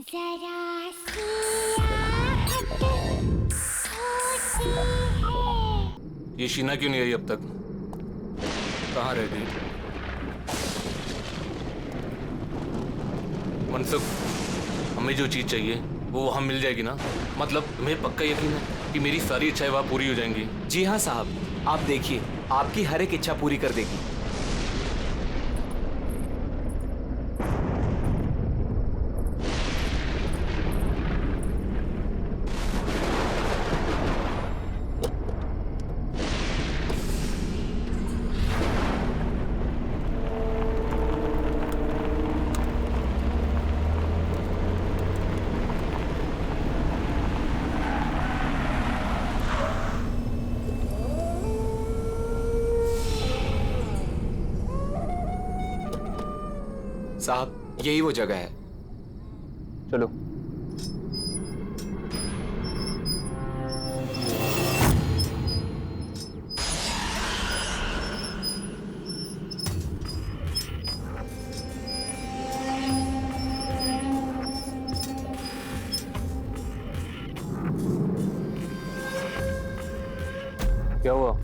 जरा सी आहट होती है। ये शीना क्यों नहीं आई अब तक? कहाँ रह गई? मनसुख, हमें जो चीज चाहिए वो वहां मिल जाएगी ना? मतलब तुम्हें पक्का यकीन है कि मेरी सारी इच्छाएं वहां पूरी हो जाएंगी? जी हाँ साहब, आप देखिए, आपकी हर एक इच्छा पूरी कर देगी। साहब, यही वो जगह है। चलो। क्या हुआ?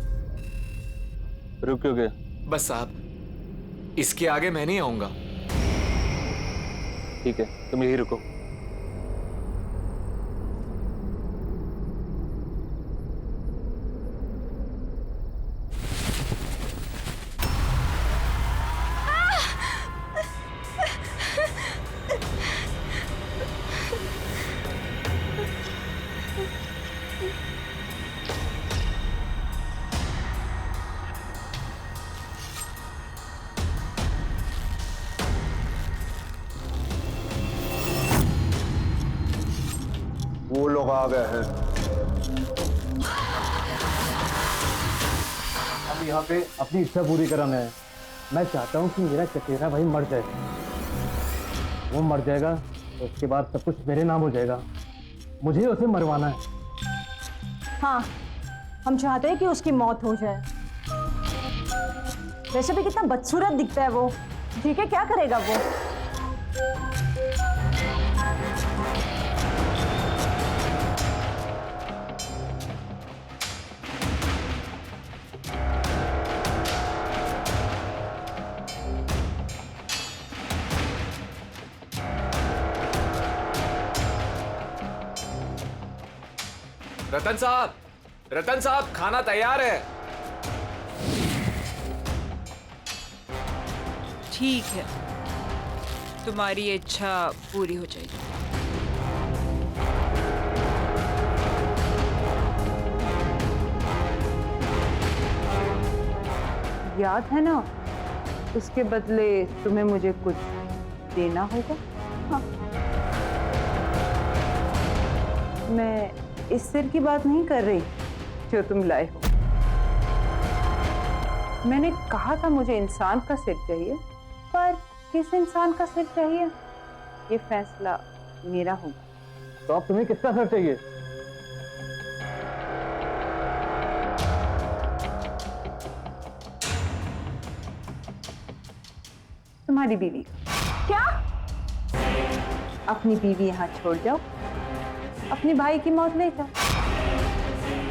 रुक क्यों गए? बस साहब, इसके आगे मैं नहीं आऊंगा। ठीक है, तुम यही रुको। वो लोग आ गए हैं। अब यहाँ पे अपनी इच्छा पूरी कराना है। मैं चाहता हूँ कि मेरा चचेरा भाई मर जाए। वो मर जाएगा तो उसके बाद सब कुछ मेरे नाम हो जाएगा। मुझे उसे मरवाना है। हाँ, हम चाहते हैं कि उसकी मौत हो जाए। वैसे भी कितना बदसूरत दिखता है वो। ठीक है, क्या करेगा वो? रतन साहब, खाना तैयार है। ठीक है, तुम्हारी इच्छा पूरी हो जाएगी। याद है ना, उसके बदले तुम्हें मुझे कुछ देना होगा। हाँ। मैं इस सिर की बात नहीं कर रही जो तुम लाए हो। मैंने कहा था मुझे इंसान का सिर चाहिए, पर किस इंसान का सिर चाहिए ये फैसला मेरा होगा। तो अब तुम्हें किसका सर चाहिए? तुम्हारी बीवी का। क्या? अपनी बीवी यहाँ छोड़ जाओ, अपने भाई की मौत ले जाओ।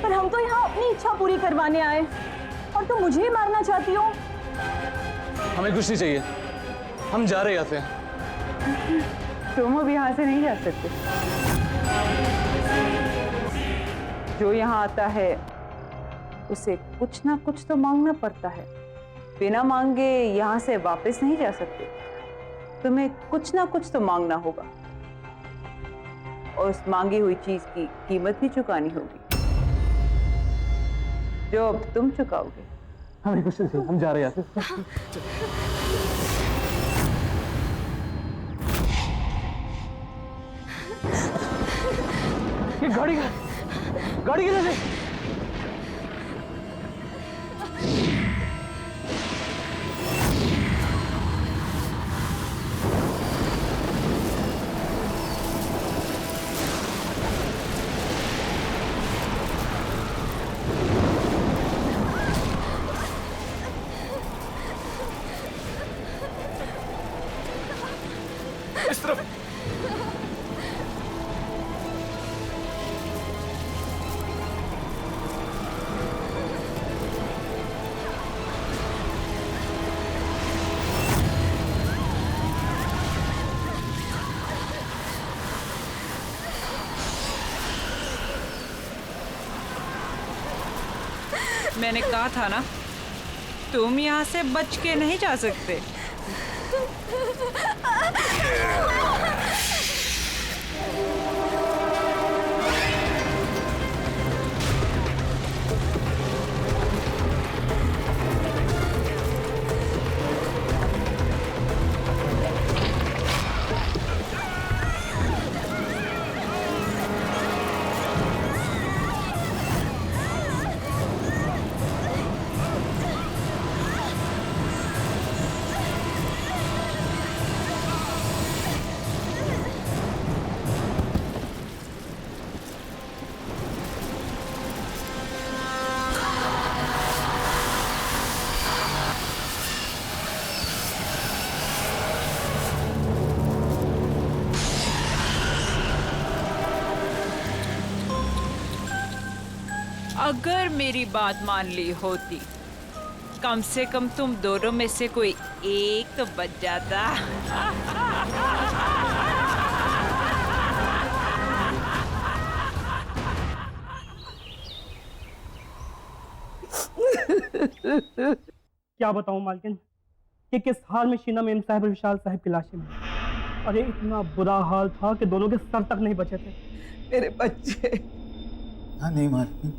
पर हम तो यहाँ अपनी इच्छा पूरी करवाने आए और तुम मुझे ही मारना चाहती हो। हमें कुछ नहीं चाहिए, हम जा रहे हैं यहाँ से। तुम अब यहाँ से नहीं जा सकते। जो यहाँ आता है उसे कुछ ना कुछ तो मांगना पड़ता है। बिना मांगे यहाँ से वापस नहीं जा सकते। तुम्हें कुछ ना कुछ तो मांगना होगा और उस मांगी हुई चीज की कीमत भी चुकानी होगी, जो अब तुम चुकाओगे। हमें कुछ नहीं चाहिए, हम जा रहे हैं यहाँ से। ये गाड़ी किधर से? इस तरफ। मैंने कहा था ना, तुम यहाँ से बच के नहीं जा सकते। अगर मेरी बात मान ली होती, कम से कम तुम दोनों में से कोई एक तो बच जाता। क्या बताऊं मालकिन कि किस हाल में शीना मेम साहब और विशाल साहब की लाशें मिली। अरे इतना बुरा हाल था कि दोनों के सर तक नहीं बचे थे। मेरे बच्चे। नहीं मालकिन,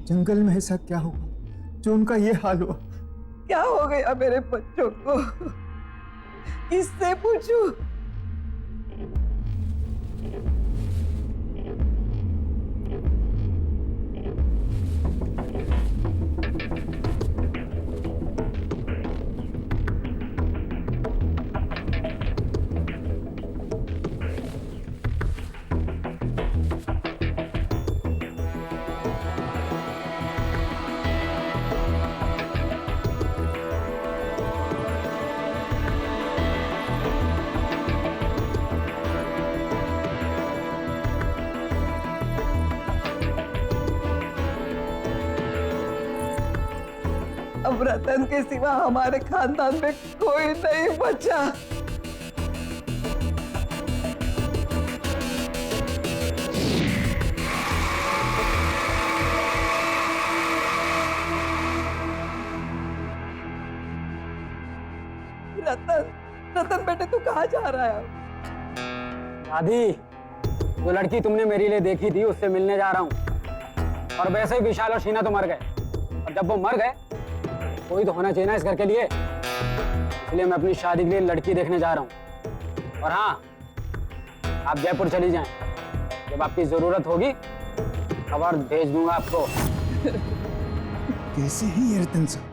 जंगल में ऐसा क्या हुआ जो उनका ये हाल हुआ? क्या हो गया मेरे बच्चों को? किससे पूछूं? अब रतन के सिवा हमारे खानदान में कोई नहीं बचा। रतन, रतन बेटे तू कहाँ जा रहा है? दादी, जो लड़की तुमने मेरे लिए देखी थी उससे मिलने जा रहा हूँ। और वैसे ही विशाल और शीना तो मर गए, और जब वो मर गए कोई तो होना चाहिए ना इस घर के लिए, इसलिए मैं अपनी शादी के लिए लड़की देखने जा रहा हूँ। और हाँ, आप जयपुर चली जाएं, जब आपकी जरूरत होगी खबर भेज दूंगा आपको। कैसे ही ये रतन साहब,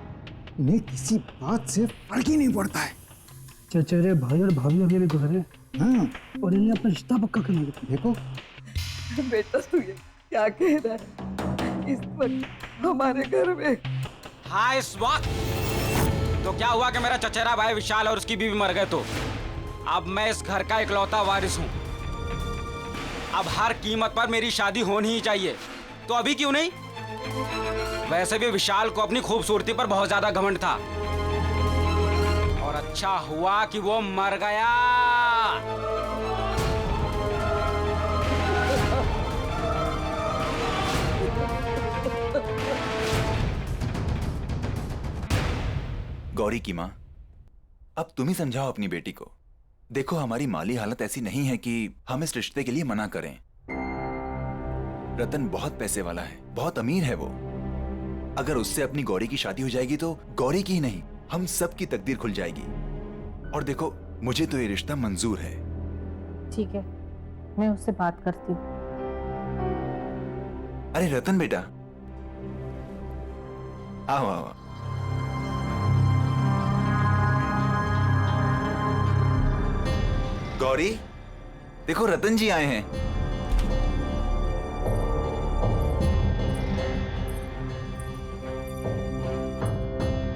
इन्हें किसी बात से फर्क ही नहीं पड़ता है। चचेरे भाई और भाभी अभी भी गुजरे हाँ, और इन्हें अपना रिश्ता पक्का करने का। देखो बेटा तू ये क्या कह रहा है? इस वक्त हमारे घर में हाँ, इस वक्त तो क्या हुआ कि मेरा चचेरा भाई विशाल और उसकी बीवी मर गए, तो अब मैं इस घर का इकलौता वारिस हूँ। अब हर कीमत पर मेरी शादी होनी ही चाहिए, तो अभी क्यों नहीं? वैसे भी विशाल को अपनी खूबसूरती पर बहुत ज्यादा घमंड था, और अच्छा हुआ कि वो मर गया। गौरी की माँ, अब तुम ही समझाओ अपनी बेटी को। देखो, हमारी माली हालत ऐसी नहीं है कि हम इस रिश्ते के लिए मना करें। रतन बहुत पैसे वाला है, बहुत अमीर है वो। अगर उससे अपनी गौरी की शादी हो जाएगी तो गौरी की ही नहीं, हम सब की तकदीर खुल जाएगी। और देखो, मुझे तो ये रिश्ता मंजूर है। ठीक है, मैं उससे बात करती हूँ। अरे रतन बेटा, आओ आओ। गौरी, देखो रतन जी आए हैं।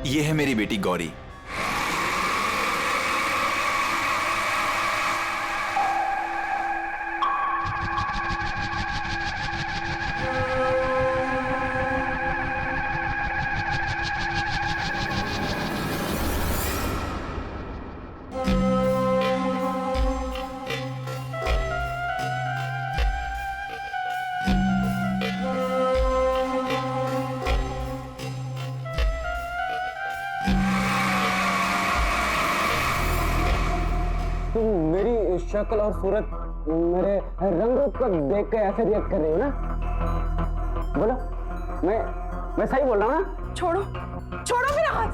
ये है मेरी बेटी गौरी। तुम मेरी शक्ल और सूरत, मेरे रंग रूप को देख के ऐसे रिएक्ट कर रही हो ना? बोलो, मैं सही बोल रहा हूँ ना? छोड़ो, छोड़ो मेरा हाथ।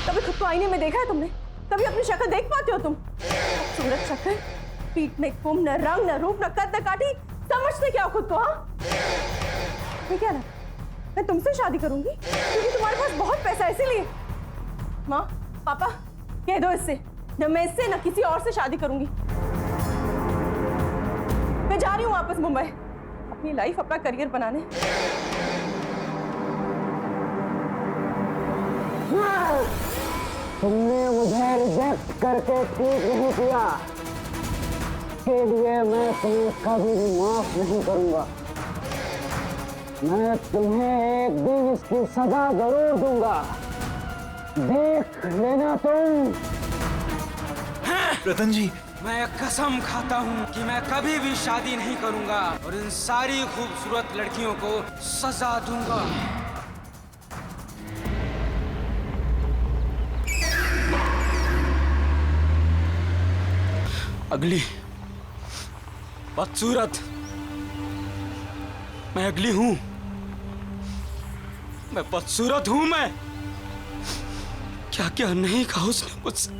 कभी खुद को आईने में देखा है तुमने? कभी अपनी शक्ल देख पाते हो तुम? सूरत शक्ल, पीठ में कुम, न रंग, न रूप, न कद, न काठी, समझते क्या हो खुद को? हाँ, मैं क्या ना, मैं तुमसे शादी करूंगी क्योंकि तुम्हारे पास बहुत पैसा है, इसीलिए। माँ, पापा, कह दो इससे, न मैं इससे न किसी और से शादी करूंगी। मैं जा रही हूँ वापस मुंबई, अपनी लाइफ, अपना करियर बनाने। तुमने मुझे रिजेक्ट करके ठीक नहीं किया, इसके लिए मैं तुम्हें कभी भी माफ नहीं करूंगा। मैं तुम्हें एक दिन इसकी सजा जरूर दूंगा, देख लेना तुम। रतन जी, मैं कसम खाता हूँ कि मैं कभी भी शादी नहीं करूंगा और इन सारी खूबसूरत लड़कियों को सजा दूंगा। अगली बदसूरत, मैं अगली हूं, मैं बदसूरत हूं। मैं क्या क्या नहीं कहा उसने मुझसे।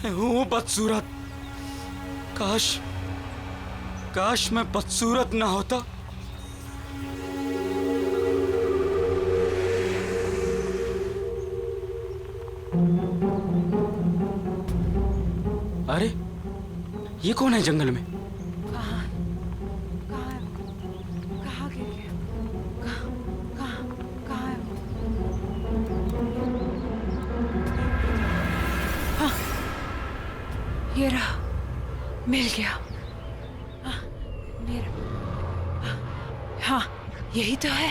मैं हूं बदसूरत। काश मैं बदसूरत ना होता। अरे ये कौन है जंगल में? कहाँ गिर गया? कहाँ है वो? हाँ, ये रहा, मिल गया। हाँ, मेरा, हाँ, यही तो है।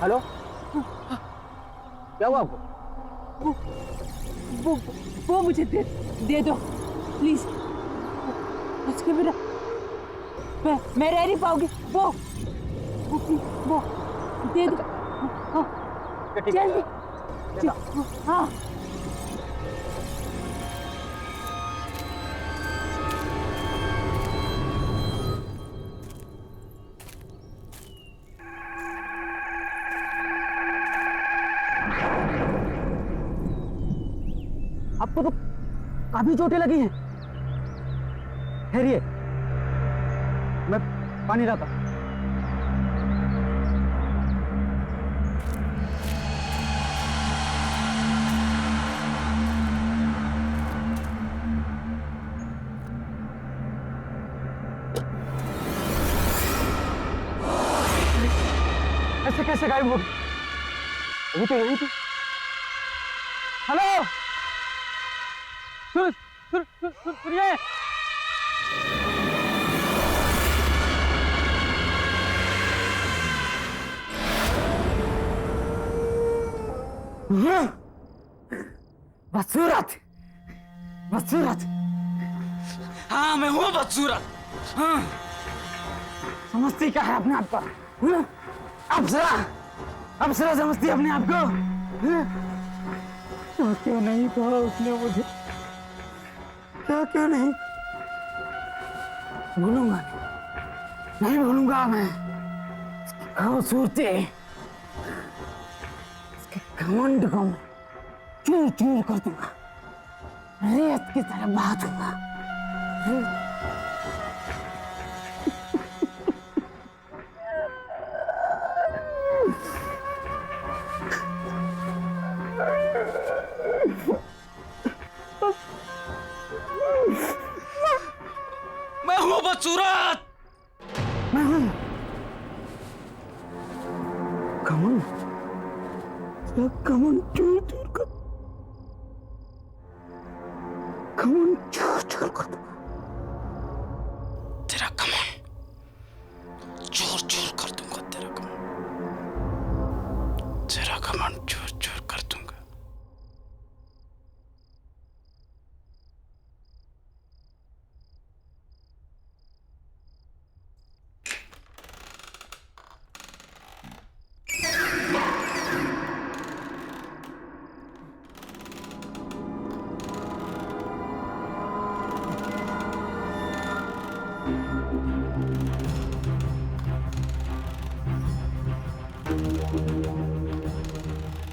हेलो, क्या हुआ आपको? वो मुझे दे दो प्लीज। उसके बिना मैं रह नहीं पाऊंगी। वो दे दो। हाँ, जल्दी। हाँ, आपको तो काफी चोटें लगी हैं। ठहरिए, मैं पानी लाता हूं। ऐसे कैसे गायब हो गई? अभी तो यहीं थी। हेलो, सुनिए। बदसूरत, बदसूरत। हाँ, मैं हूँ बदसूरत। हाँ, समझती क्या है अपने आप को? अप्सरा समझती है अपने आप को? तो क्यों नहीं कहा उसने मुझे? क्या क्यों नहीं? भूलूंगा नहीं भूलूंगा मैं। खूबसूरती, इसके घमंड को मैं चूर चूर कर दूंगा, रेत की तरह बहा दूंगा। मैं हूँ बदसूरत। मैं हूँ कमन, कमन चूर चूर कर, कमन चूर चूर कर दूंगा।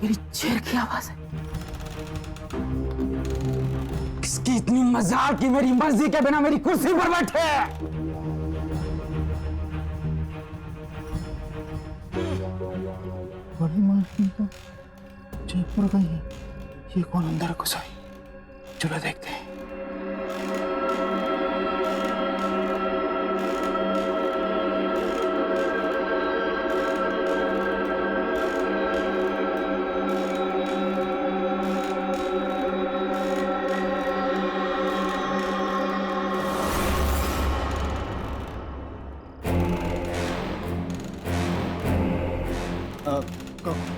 मेरी चेयर की आवाज है। किसकी इतनी मजाक कि मेरी मर्जी के बिना मेरी कुर्सी पर बैठे। बड़ी मालकिन तो जयपुर गई है। ये कौन अंदर घुसा है? चलो देखते हैं।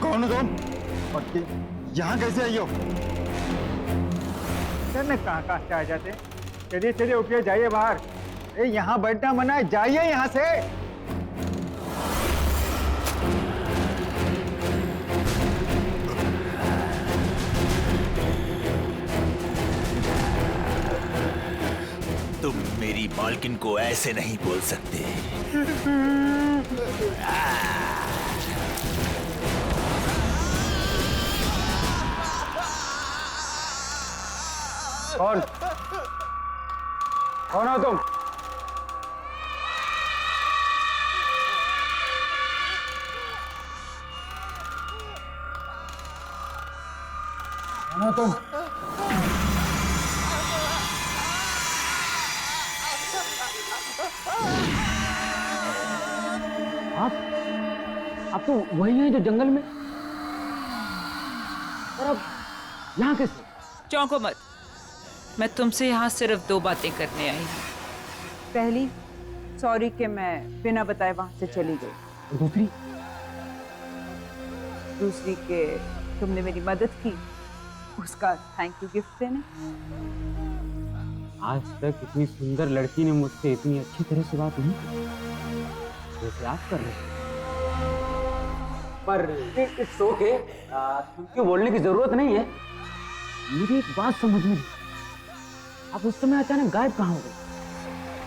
कौन हो तुम? और यहाँ कैसे आई हो? कहाँ से आ जाते? चलिए चलिए उठिए, जाइए बाहर। यहाँ बैठना मना है, जाइए यहाँ से। तुम मेरी मालकिन को ऐसे नहीं बोल सकते। कौन कौन हो तुम? कौन हो तुम? आप तो वही हैं जो जंगल में, और अब यहाँ कैसे? चौंको मत, मैं तुमसे यहाँ सिर्फ 2 बातें करने आई हूँ। पहली, सॉरी कि मैं बिना बताए वहां से चली गई। दूसरी? दूसरी कि तुमने मेरी मदद की, उसका थैंक यू गिफ्ट देने। आज तक इतनी सुंदर लड़की ने मुझसे इतनी अच्छी तरह से बात नहीं की जैसे आप कर रहे हैं। पर इट्स ओके, क्यों बोलने की जरूरत नहीं है। मुझे एक बात समझ में नहीं, आप उस समय अचानक गायब कहाँ हो गए?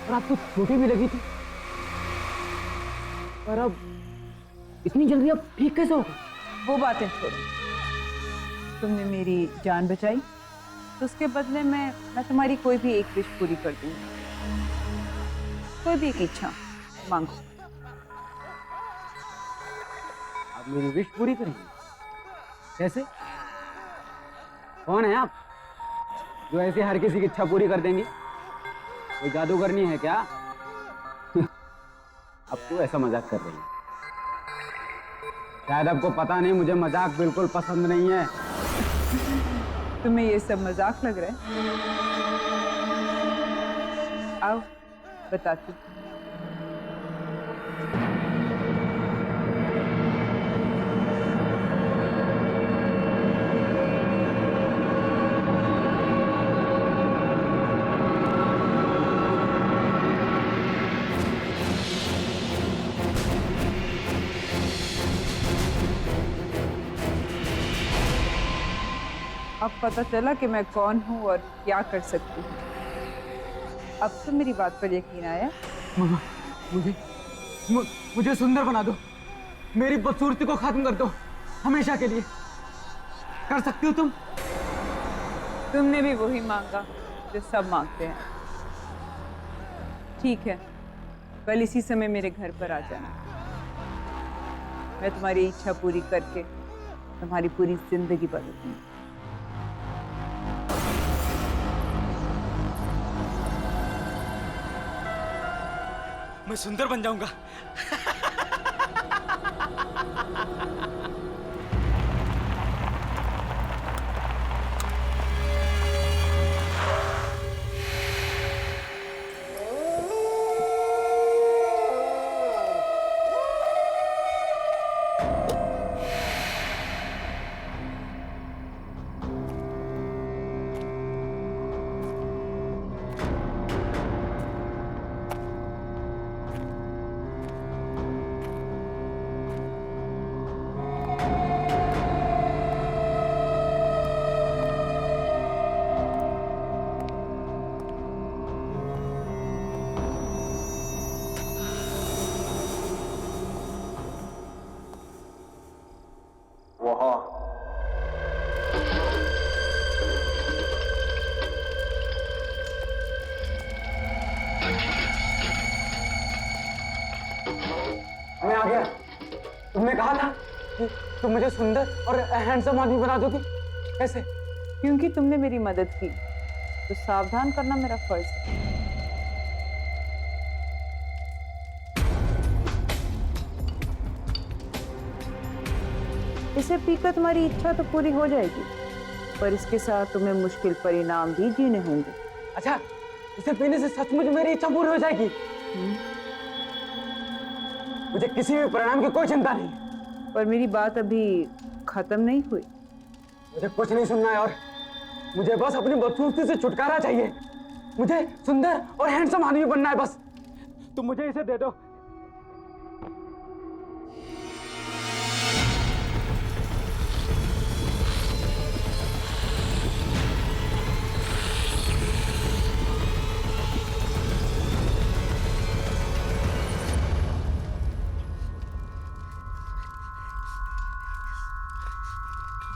और आपको चोटें भी लगी थी, पर अब इतनी जल्दी आप ठीक कैसे हो गए? वो बातें छोड़ो, तुमने मेरी जान बचाई तो उसके बदले में मैं तुम्हारी कोई भी एक विश पूरी कर दूंगी। कोई भी एक इच्छा मांगो। आप मेरी विश पूरी करेंगे? कैसे? कौन है आप जो ऐसे हर किसी की इच्छा पूरी कर देंगी? कोई जादूगरनी है क्या? अब तो ऐसा मजाक कर रही है। शायद आपको पता नहीं, मुझे मजाक बिल्कुल पसंद नहीं है। तुम्हें ये सब मजाक लग रहा है? आओ बताती हूँ। अब पता चला कि मैं कौन हूँ और क्या कर सकती हूँ। अब तो मेरी बात पर यकीन आया? मामा, मुझे सुंदर बना दो, मेरी बदसूरती को खत्म कर दो हमेशा के लिए। कर सकती हो तुम? तुमने भी वही मांगा जो सब मांगते हैं। ठीक है, कल इसी समय मेरे घर पर आ जाना। मैं तुम्हारी इच्छा पूरी करके तुम्हारी पूरी जिंदगी बदलूंगी। मैं सुंदर बन जाऊंगा। मैं आ गया। तुमने कहा था कि तुम मुझे सुंदर और हैंडसम आदमी बना दोगी। कैसे? क्योंकि तुमने मेरी मदद की तो सावधान करना मेरा फर्ज है। इसे पीकर तुम्हारी इच्छा तो पूरी हो जाएगी, पर इसके साथ तुम्हें मुश्किल परिणाम भी जीने होंगे। अच्छा, इसे पीने से सचमुच मेरी इच्छा पूरी हो जाएगी? मुझे किसी भी परिणाम की कोई चिंता नहीं, पर मेरी बात अभी खत्म नहीं हुई। मुझे कुछ नहीं सुनना है और मुझे बस अपनी बदसूरती से छुटकारा चाहिए। मुझे सुंदर और हैंडसम आदमी बनना है बस। तुम मुझे इसे दे दो।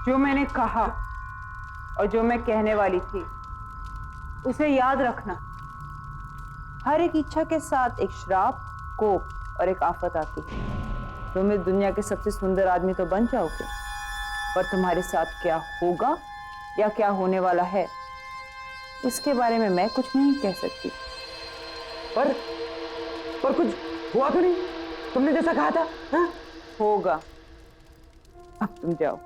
जो मैंने कहा और जो मैं कहने वाली थी उसे याद रखना। हर एक इच्छा के साथ एक श्राप, कोप और एक आफत आती है। तुम इस दुनिया के सबसे सुंदर आदमी तो बन जाओगे, पर तुम्हारे साथ क्या होगा या क्या होने वाला है इसके बारे में मैं कुछ नहीं कह सकती। पर कुछ हुआ तो नहीं? तुमने जैसा कहा था। हाँ? होगा। अब तुम जाओ।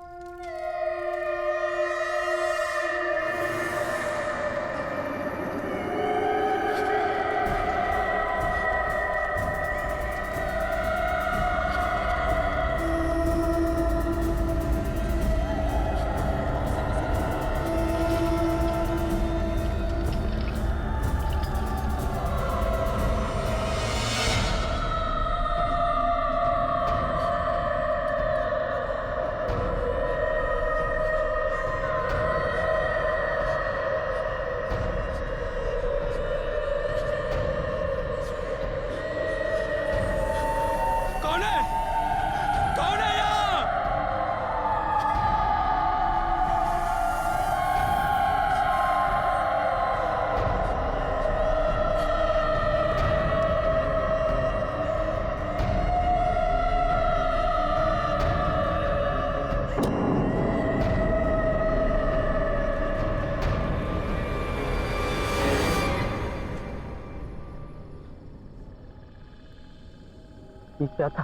ये क्या था?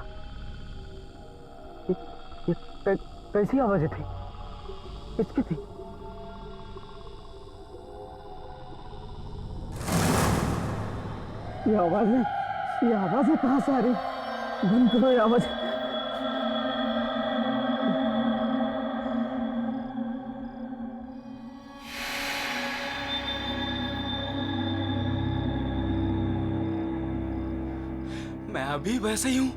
कैसी आवाजें थी? किसकी थी? ये आवाजें कहाँ से आ रही? बंद करो ये आवाज। मैं अभी वैसे ही हूं।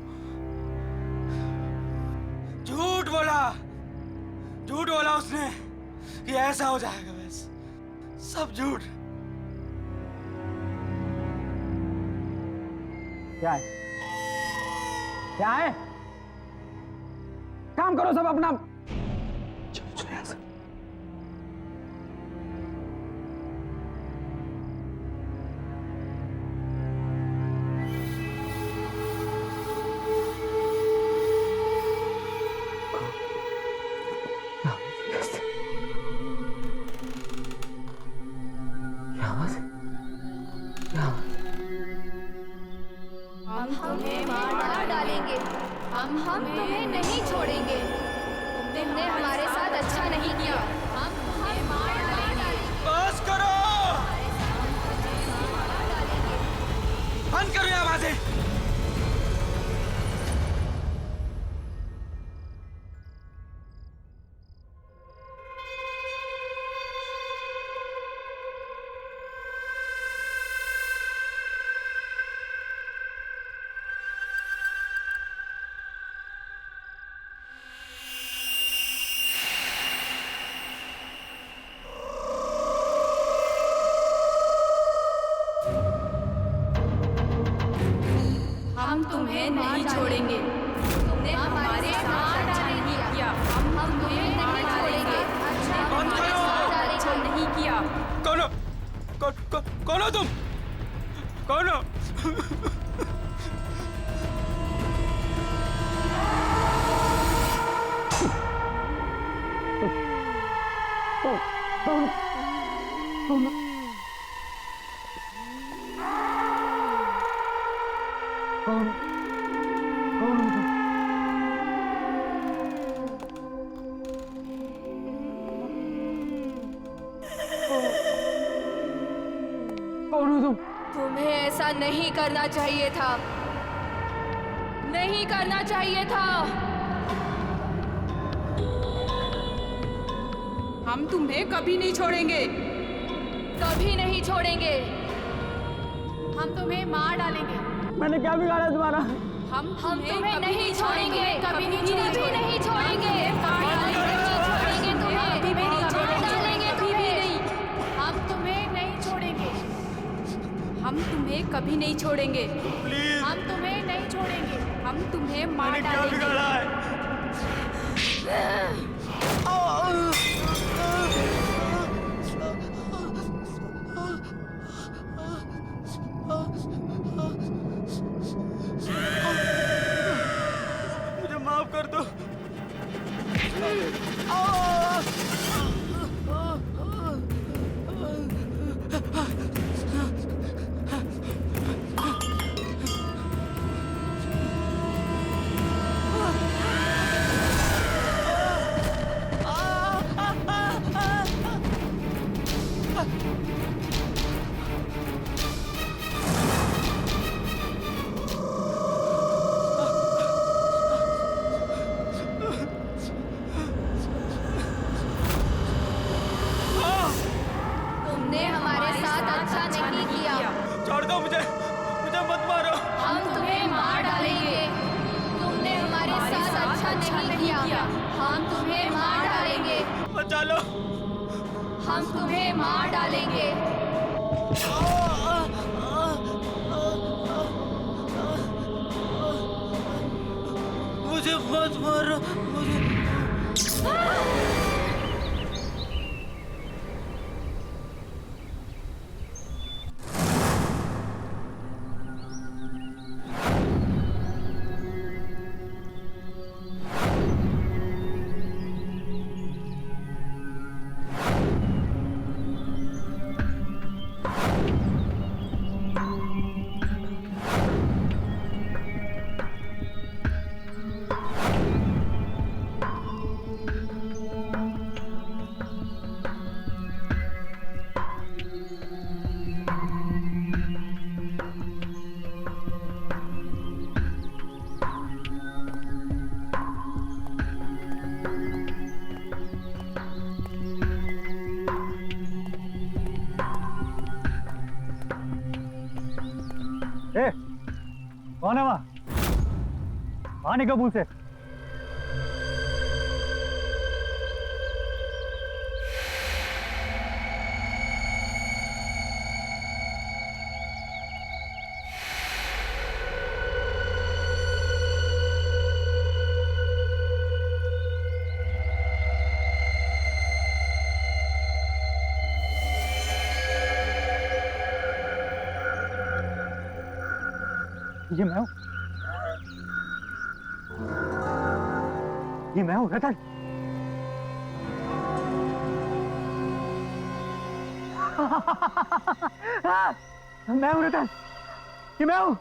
झूठ बोला उसने कि ऐसा हो जाएगा। बस सब झूठ। क्या है? क्या है? काम करो सब अपना। चलो यहाँ से। हम तुम्हें नहीं छोड़ेंगे। तुमने हमारे साथ अच्छा नहीं किया। हम तुम्हें मार डालेंगे। बस करो। बंद करो ये आवाजें। हम तुम्हें नहीं छोड़ेंगे। तुमने हमारे साथ अच्छा नहीं किया। हम तुम्हें कौन हो तुम? कौन हो? तुम्हें ऐसा नहीं करना चाहिए था, नहीं करना चाहिए था। हम तुम्हें कभी नहीं छोड़ेंगे, कभी नहीं छोड़ेंगे। हम तुम्हें मार डालेंगे। मैंने क्या बिगाड़ा तुम्हारा? हम तुम्हें नहीं छोड़ेंगे, कभी नहीं छोड़ेंगे, नहीं छोड़ेंगे, मार डालेंगे तुम्हें, कभी भी नहीं छोड़ेंगे, कभी भी नहीं। हम तुम्हें नहीं छोड़ेंगे, हम तुम्हें कभी नहीं छोड़ेंगे। प्लीज, हम तुम्हें नहीं छोड़ेंगे, हम तुम्हें मार मैंने क्या डालेंगे। बिगाड़ा है? मुझे माफ कर दो। तुमने हमारे साथ अच्छा नहीं किया। छोड़ दो मुझे, मुझे मत मारो। हम तुम्हें मार डालेंगे। तुमने हमारे साथ अच्छा नहीं किया। हम तुम्हें मार डालेंगे। बचा लो। हम तुम्हें मार डालेंगे। मुझे मत मारो, मुझे। ए, कौन है वहाँ? वहाँ निकल मुंह से। ये मैं हूँ, ये मैं हूँ रतन। मैं हूँ रतन, ये मैं हूँ।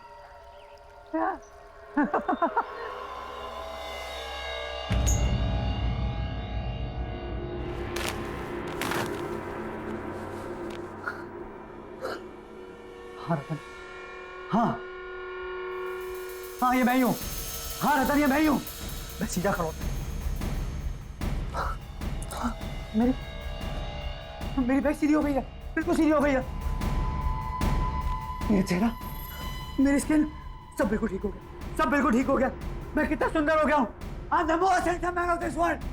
हाँ रतन, हाँ हाँ, ये मैं ही हूँ। हाँ रतन, ये मैं ही हूँ। मैं सीधा खड़ा हूँ। मेरी बैग सीधी हो गई है, बिल्कुल सीधी हो गई है। मेरा चेहरा, मेरी स्किन, सब बिल्कुल ठीक हो गया, सब बिल्कुल ठीक हो गया। मैं कितना सुंदर हो गया हूँ। I'm the most handsome man of this world.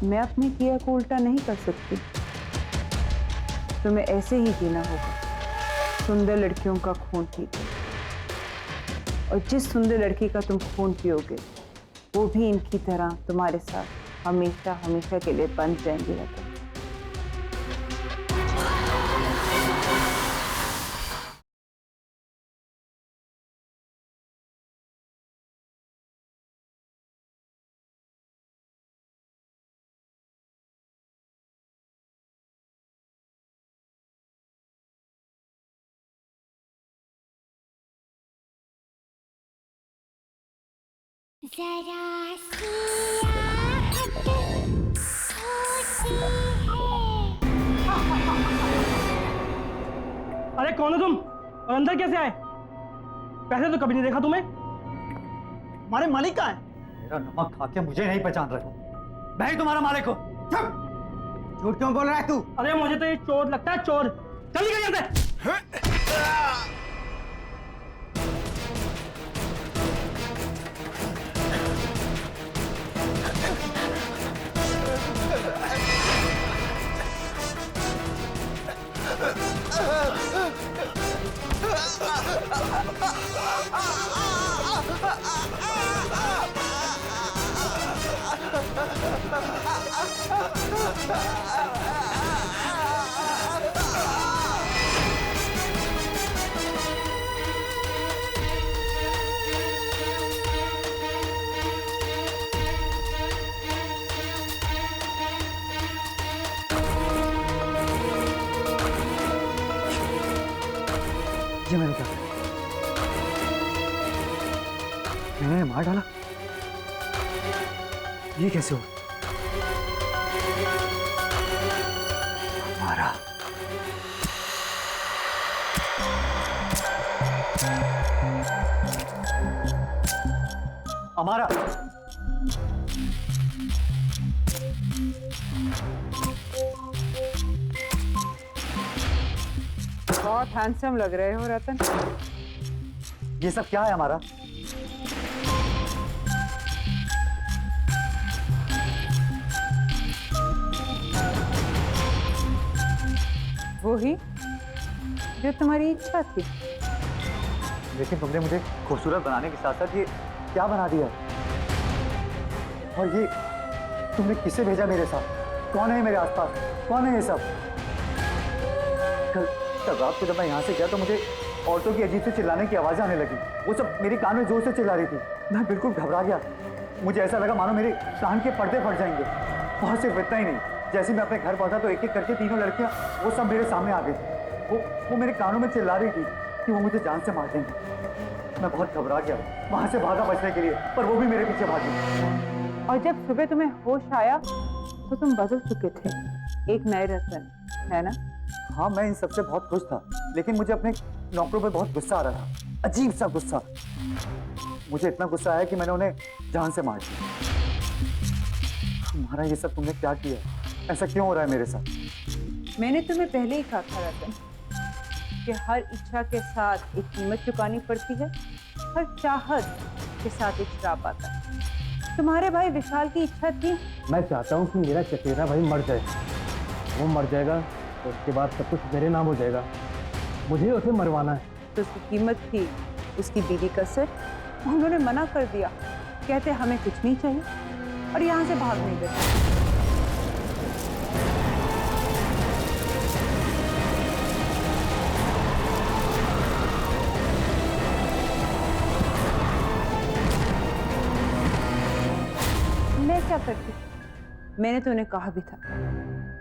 मैं अपनी क्रिया को उल्टा नहीं कर सकती, तुम्हें ऐसे ही जीना होगा। सुंदर लड़कियों का खून पीते, और जिस सुंदर लड़की का तुम खून पियोगे वो भी इनकी तरह तुम्हारे साथ हमेशा हमेशा के लिए बंध जाएंगी रतन। जरा सी आहट होती है। अरे कौन हो तुम और अंदर कैसे आए? पहले तो कभी नहीं देखा तुम्हें। हमारे मालिक कहाँ है? मेरा नमक खा के मुझे नहीं पहचान रहे हो। मैं ही तुम्हारा मालिक हूँ। झूठ क्यों बोल रहा है तू? अरे मुझे तो ये चोर लगता है, चोर। चल निकल यहाँ से। ये मैंने क्या किया? मैंने मार डाला? ये कैसे हुआ? मारा। हमारा बहुत हैंडसम लग रहे हो रतन। ये सब क्या है हमारा? वो ही जो तुम्हारी इच्छा थी। लेकिन तुमने मुझे खूबसूरत बनाने के साथ साथ ये क्या बना दिया? और ये तुमने किसे भेजा मेरे साथ? कौन है मेरे आसपास? कौन है ये सब? कल रात को जब मैं यहाँ से गया तो मुझे औरतों की अजीब से चिल्लाने की आवाज़ें आने लगी। वो सब मेरे कान में जोर से चिल्ला रही थी। मैं बिल्कुल घबरा गया। मुझे ऐसा लगा मानो मेरे कान के पर्दे फट जाएंगे। वहाँ सिर्फ इतना ही नहीं, जैसे मैं अपने घर पहुंचा तो एक एक करके तीनों लड़कियां वो सब मेरे सामने आ गई। वो मेरे कानों में चिल्ला रही थी कि वो मुझे जान से मार देंगे। मैं बहुत घबरा गया, वहां से भागा बचने के लिए, पर वो भी मेरे पीछे भागी। और जब सुबह तुम्हें होश आया तो तुम बदल चुके थे, एक नए रतन, है ना? हाँ, मैं इन सबसे बहुत खुश था, लेकिन मुझे अपने नौकरों पर बहुत गुस्सा आ रहा था, अजीब सा गुस्सा। मुझे इतना गुस्सा आया कि मैंने उन्हें जान से मार दिया। तुम्हारा ये सब तुमने क्या किया? ऐसा क्यों हो रहा है मेरे साथ? मैंने तुम्हें पहले ही कहा था रतन कि हर इच्छा के साथ एक कीमत चुकानी पड़ती है, हर चाहत के साथ एक श्राप आता है। तुम्हारे भाई विशाल की इच्छा थी। मैं चाहता हूँ कि मेरा चचेरा भाई मर जाए। वो मर जाएगा तो उसके बाद सब कुछ मेरे नाम हो जाएगा। मुझे उसे मरवाना है। तो उसकी कीमत थी उसकी बीवी का सिर। उन्होंने मना कर दिया, कहते हमें कुछ नहीं चाहिए, और यहाँ से भाग नहीं गए। मैं क्या करती? मैंने तो उन्हें कहा भी था,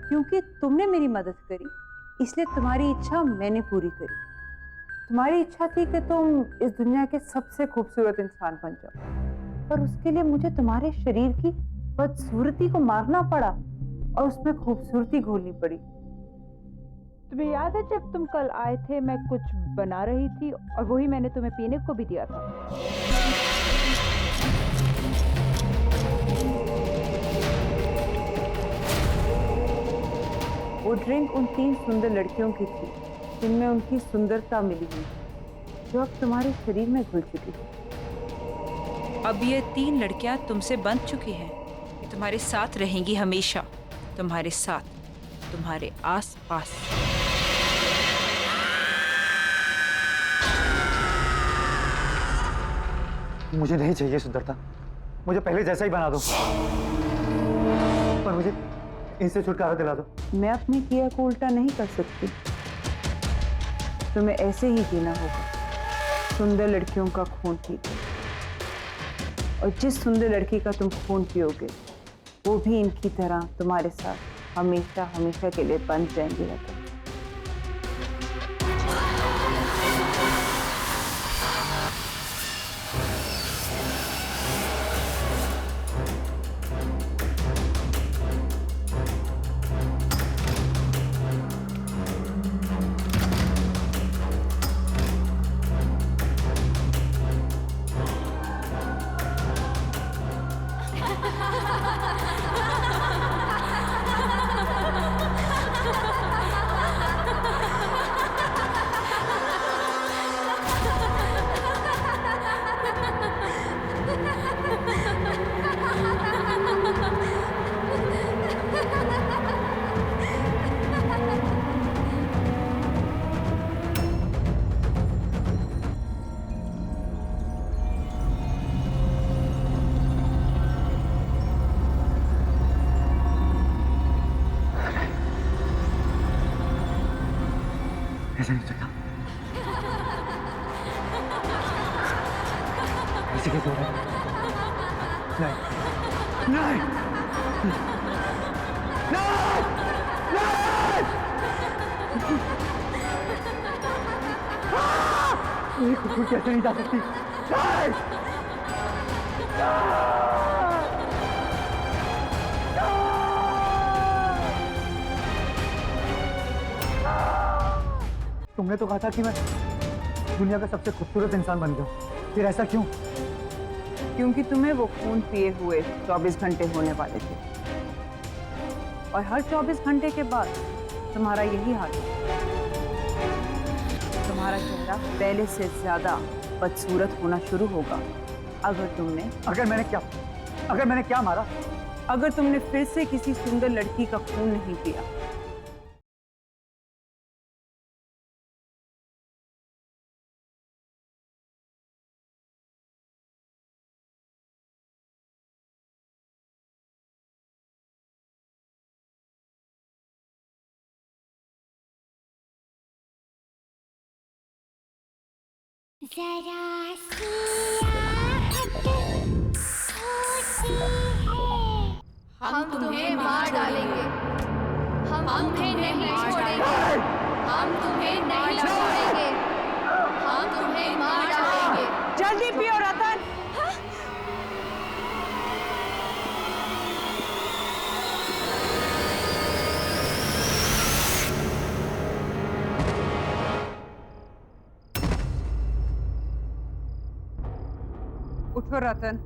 क्योंकि तुमने मेरी मदद करी इसलिए तुम्हारी इच्छा मैंने पूरी करी। तुम्हारी इच्छा थी कि तुम इस दुनिया के सबसे खूबसूरत इंसान बन जाओ, पर उसके लिए मुझे तुम्हारे शरीर की बदसूरती को मारना पड़ा और उसमें खूबसूरती घोलनी पड़ी। तुम्हें याद है जब तुम कल आए थे, मैं कुछ बना रही थी और वही मैंने तुम्हें पीने को भी दिया था। वो ड्रिंक उन 3 सुंदर लड़कियों की थी जिनमें उनकी सुंदरता मिली हुई, जो अब तुम्हारे शरीर में घुल चुकी है। अब ये 3 लड़कियां तुमसे बंध चुकी हैं, ये तुम्हारे साथ रहेंगी हमेशा, तुम्हारे साथ, तुम्हारे आस पास। मुझे नहीं चाहिए सुंदरता, मुझे पहले जैसा ही बना दो, पर मुझे इनसे छुटकारा दिला दो। मैं अपने किया को उल्टा नहीं कर सकती, तुम्हें ऐसे ही जीना होगा, सुंदर लड़कियों का खून पीकर। और जिस सुंदर लड़की का तुम खून पियोगे वो भी इनकी तरह तुम्हारे साथ हमेशा हमेशा के लिए बंध जाएंगे रतन। कैसे नहीं चलता? ऐसे कैसे हो रहा है? नहीं नहीं नहीं, खुद कैसे नहीं जा सकती? तुमने तो कहा था कि मैं दुनिया का सबसे खूबसूरत इंसान बन गया, फिर ऐसा क्यों? क्योंकि तुम्हें वो खून पिए हुए 24 घंटे होने वाले थे, और हर 24 घंटे के बाद तुम्हारा यही हाल है। तुम्हारा चेहरा पहले से ज्यादा बदसूरत होना शुरू होगा अगर मैंने क्या मारा? अगर तुमने फिर से किसी सुंदर लड़की का खून नहीं पिया। जरा सी आहट होती है। हम तुम्हें मार डालेंगे, हम तुम्हें नहीं छोड़ेंगे, हम तुम्हें नहीं छोड़ेंगे, हम तुम्हें मार डालेंगे। जल्दी पियो रतन। उठो रतन।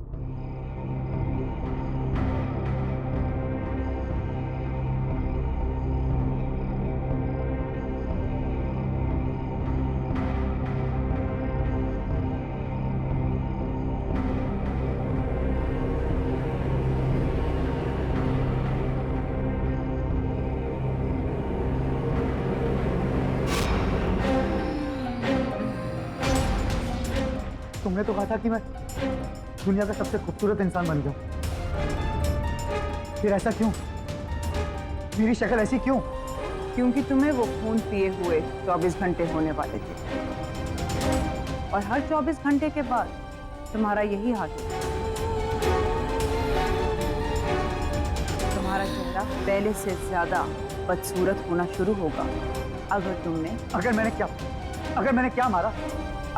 तुमने तो कहा था कि मैं दुनिया का सबसे खूबसूरत इंसान बन गया, फिर ऐसा क्यों? मेरी शक्ल ऐसी क्यों? क्योंकि तुम्हें वो खून पिए हुए 24 घंटे होने वाले थे, और हर 24 घंटे के बाद तुम्हारा यही हाल है। तुम्हारा चेहरा पहले से ज्यादा बदसूरत होना शुरू होगा अगर मैंने क्या मारा?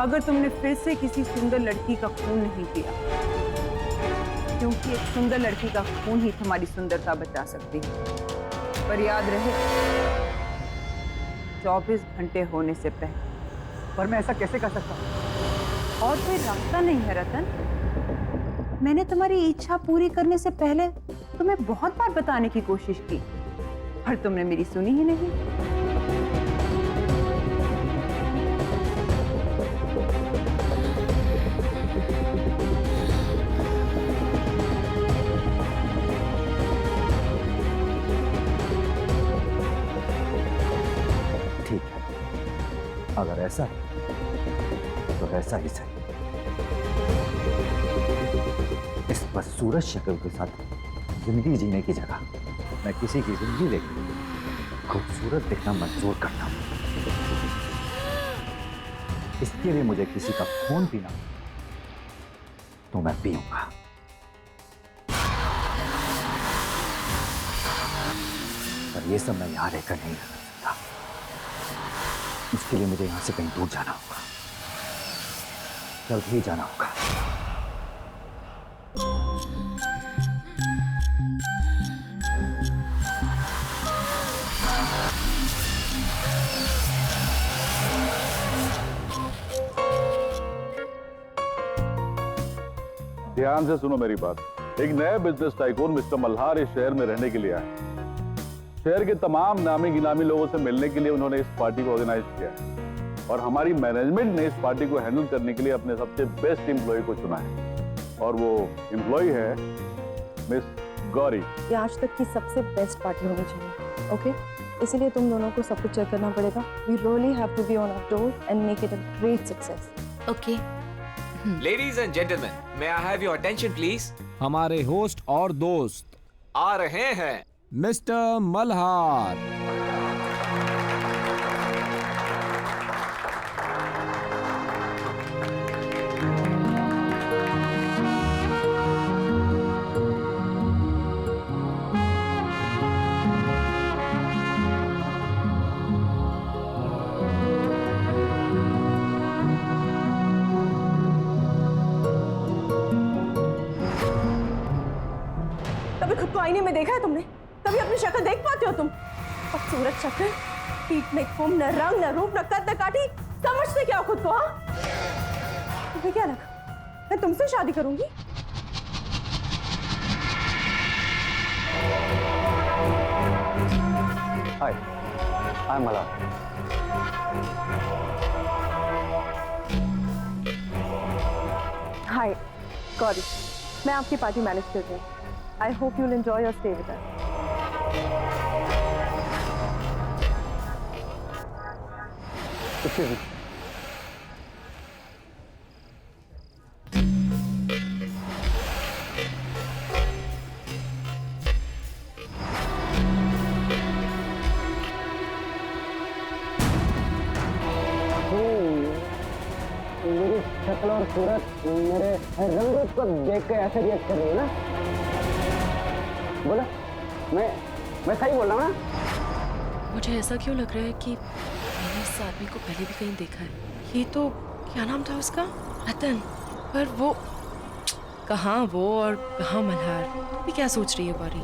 अगर तुमने फिर से किसी सुंदर लड़की का खून नहीं पिया, क्योंकि एक सुंदर लड़की का खून ही तुम्हारी सुंदरता बचा सकती है। पर याद रहे, 24 घंटे होने से पहले। पर मैं ऐसा कैसे कर सकता हूँ? और कोई रास्ता नहीं है रतन। मैंने तुम्हारी इच्छा पूरी करने से पहले तुम्हें बहुत बार बताने की कोशिश की, पर तुमने मेरी सुनी ही नहीं। ठीक है, अगर ऐसा है तो ऐसा ही सही। इस बदसूरत शक्ल के साथ जिंदगी जीने की जगह मैं किसी की जिंदगी देखकर खूबसूरत दिखना मंजूर करता हूं। इसके लिए मुझे किसी का खून पीना तो मैं पीऊंगा। पर ये सब मैं यहां रहकर नहीं कर सकता। इसके लिए मुझे यहां से कहीं दूर जाना होगा, जल्द ही जाना होगा। ध्यान से सुनो मेरी बात। एक नए बिजनेस टाइकून मिस्टर मल्हार इस शहर में रहने के लिए आए। शहर के तमाम नामी गिनामी लोगों से मिलने के लिए उन्होंने इस पार्टी को ऑर्गेनाइज किया है, और हमारी मैनेजमेंट ने इस पार्टी को हैंडल करने के लिए अपने सबसे बेस्ट एम्प्लॉय को चुना है, और वो एम्प्लॉय है मिस गौरी। ये आज तक की सबसे बेस्ट पार्टी होनी चाहिए, ओके? इसलिए तुम दोनों को सब कुछ चेक करना पड़ेगा। We really have to be on our toes and make it a great success. Okay. Ladies and gentleman, may I have your attention please? हमारे होस्ट और दोस्त आ रहे हैं, मिस्टर मल्हार। आईने में देखा है तुमने? कभी अपनी शक्ल देख पाते हो तुम? खूबसूरत शक्ल, पीठ में कुम, न रंग न रूप न कद न काठी, समझते क्या हो खुद को? हाँ, तुम्हें क्या लगा मैं तुमसे शादी करूंगी? हाय, आई एम मल्हार। हाय गौरी, मैं आपकी पार्टी मैनेज कर रही हूँ। I hope you will enjoy your stay with us. Excuse me. मेरी शक्ल और सूरत, मेरे रंग रूप को देख के ऐसे रिएक्ट कर रही है ना? बोला, मैं सही बोल रहा हूँ ना? मुझे ऐसा क्यों लग रहा है कि मैंने इस आदमी को पहले भी कहीं देखा है। ये तो क्या नाम था उसका? रतन। पर वो कहाँ वो और कहाँ मल्हार? ये क्या सोच रही है गौरी?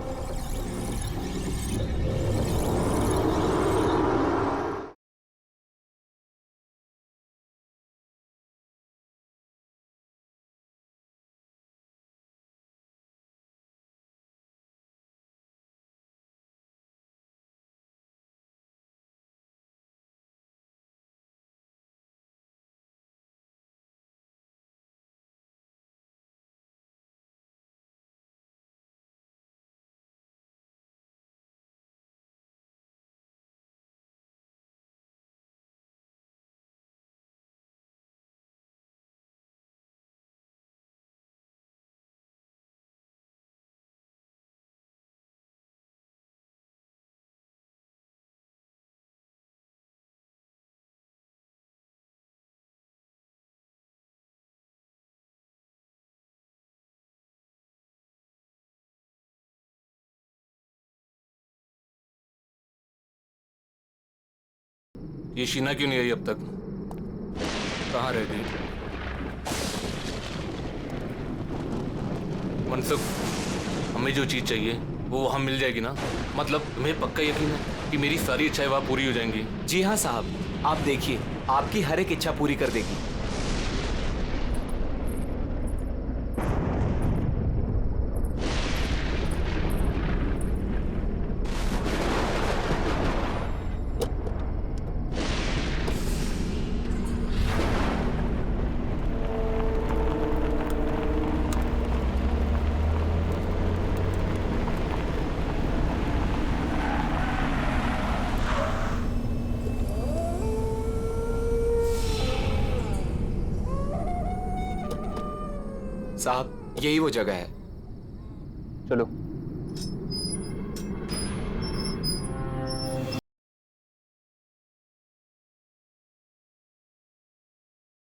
ये शीना क्यों नहीं आई अब तक? कहाँ रह गई? मनसुख, हमें जो चीज चाहिए वो वहां मिल जाएगी ना? मतलब तुम्हें पक्का यकीन है कि मेरी सारी इच्छाएं वहां पूरी हो जाएंगी? जी हाँ साहब, आप देखिए, आपकी हर एक इच्छा पूरी कर देगी। साहब, यही वो जगह है। चलो।